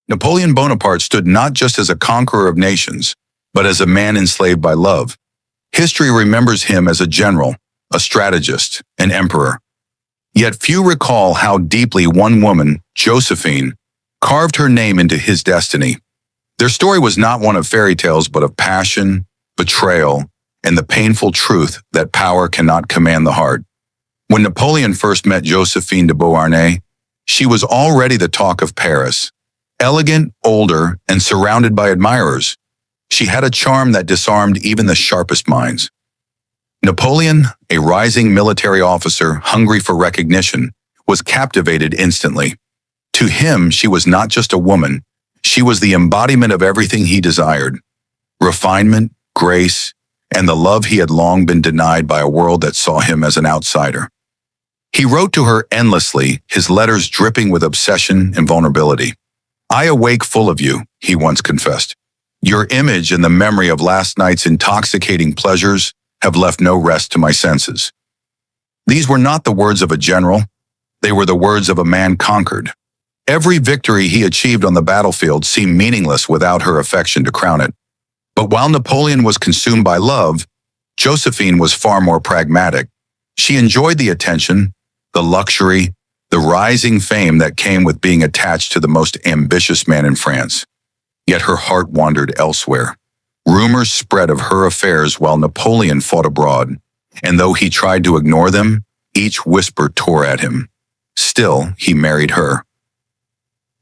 Napoleon Bonaparte stood not just as a conqueror of nations, but as a man enslaved by love. History remembers him as a general, a strategist, an emperor. Yet few recall how deeply one woman, Josephine, carved her name into his destiny. Their story was not one of fairy tales, but of passion, betrayal, and the painful truth that power cannot command the heart. When Napoleon first met Josephine de Beauharnais, she was already the talk of Paris. Elegant, older, and surrounded by admirers, she had a charm that disarmed even the sharpest minds. Napoleon, a rising military officer hungry for recognition, was captivated instantly. To him, she was not just a woman, she was the embodiment of everything he desired: refinement, grace, and the love he had long been denied by a world that saw him as an outsider. He wrote to her endlessly, his letters dripping with obsession and vulnerability. "I awake full of you," he once confessed. "Your image and the memory of last night's intoxicating pleasures have left no rest to my senses." These were not the words of a general, they were the words of a man conquered. Every victory he achieved on the battlefield seemed meaningless without her affection to crown it. But while Napoleon was consumed by love, Josephine was far more pragmatic. She enjoyed the attention, the luxury, the rising fame that came with being attached to the most ambitious man in France. Yet her heart wandered elsewhere. Rumors spread of her affairs while Napoleon fought abroad, and though he tried to ignore them, each whisper tore at him. Still, he married her.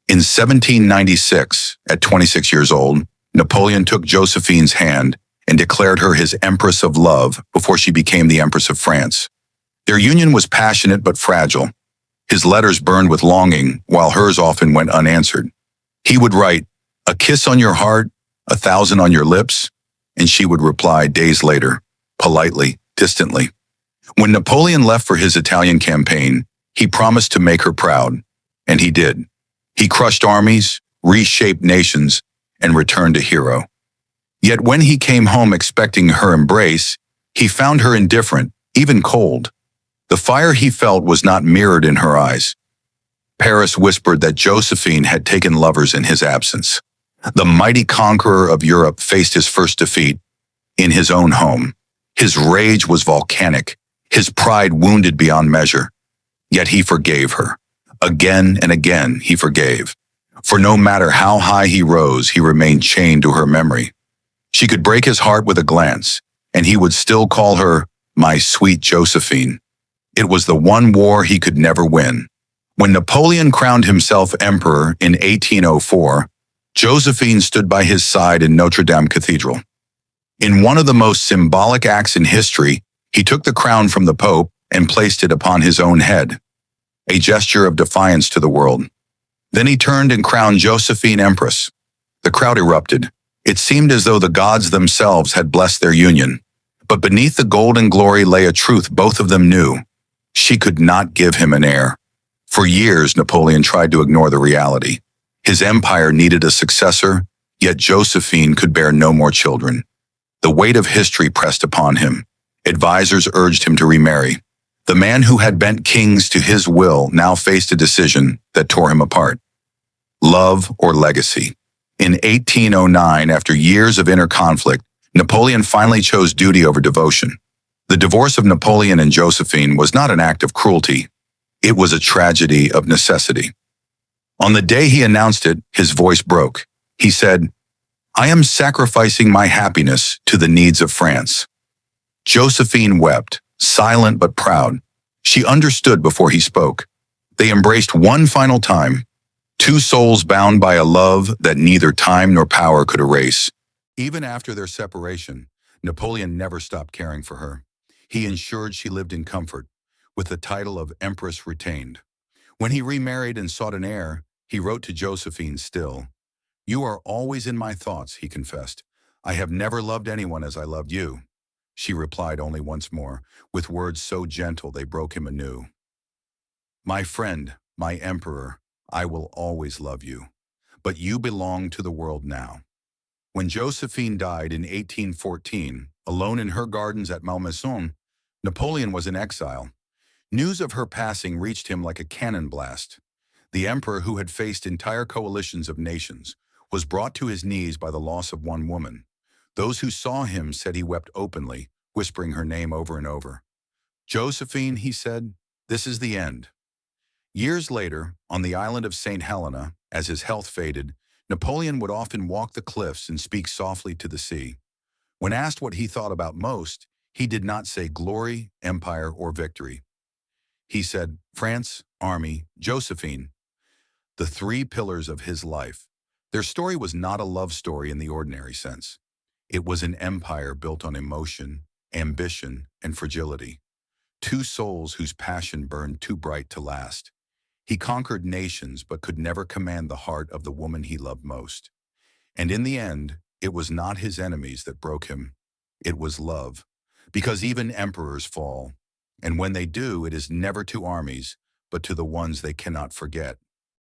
In 1796, at 26 years old, Napoleon took Josephine's hand and declared her his Empress of Love before she became the Empress of France. Their union was passionate but fragile. His letters burned with longing, while hers often went unanswered. He would write, "A kiss on your heart, 1,000 on your lips," and she would reply days later, politely, distantly. When Napoleon left for his Italian campaign, he promised to make her proud, and he did. He crushed armies, reshaped nations, and returned a hero. Yet when he came home expecting her embrace, he found her indifferent, even cold. The fire he felt was not mirrored in her eyes. Paris whispered that Josephine had taken lovers in his absence. The mighty conqueror of Europe faced his first defeat in his own home. His rage was volcanic, his pride wounded beyond measure. Yet he forgave her. Again and again he forgave. For no matter how high he rose, he remained chained to her memory. She could break his heart with a glance, and he would still call her "my sweet Josephine." It was the one war he could never win. When Napoleon crowned himself emperor in 1804, Josephine stood by his side in Notre Dame Cathedral. In one of the most symbolic acts in history, he took the crown from the Pope and placed it upon his own head, a gesture of defiance to the world. Then he turned and crowned Josephine Empress. The crowd erupted. It seemed as though the gods themselves had blessed their union. But beneath the golden glory lay a truth both of them knew. She could not give him an heir. For years, Napoleon tried to ignore the reality. His empire needed a successor, yet Josephine could bear no more children. The weight of history pressed upon him. Advisors urged him to remarry. The man who had bent kings to his will now faced a decision that tore him apart. Love or legacy? In 1809, after years of inner conflict, Napoleon finally chose duty over devotion. The divorce of Napoleon and Josephine was not an act of cruelty. It was a tragedy of necessity. On the day he announced it, his voice broke. He said, "I am sacrificing my happiness to the needs of France." Josephine wept, silent but proud. She understood before he spoke. They embraced one final time, two souls bound by a love that neither time nor power could erase. Even after their separation, Napoleon never stopped caring for her. He ensured she lived in comfort, with the title of Empress retained. When he remarried and sought an heir, he wrote to Josephine still. "You are always in my thoughts," he confessed. "I have never loved anyone as I loved you." She replied only once more, with words so gentle they broke him anew. "My friend, my emperor, I will always love you. But you belong to the world now." When Josephine died in 1814, alone in her gardens at Malmaison, Napoleon was in exile. News of her passing reached him like a cannon blast. The emperor, who had faced entire coalitions of nations, was brought to his knees by the loss of one woman. Those who saw him said he wept openly, whispering her name over and over. "Josephine," he said, "this is the end." Years later, on the island of Saint Helena, as his health faded, Napoleon would often walk the cliffs and speak softly to the sea. When asked what he thought about most, he did not say glory, empire, or victory. He said, France, army, Josephine, the three pillars of his life. Their story was not a love story in the ordinary sense. It was an empire built on emotion, ambition, and fragility. Two souls whose passion burned too bright to last. He conquered nations but could never command the heart of the woman he loved most. And in the end, it was not his enemies that broke him. It was love. Because even emperors fall. And when they do, it is never to armies, but to the ones they cannot forget.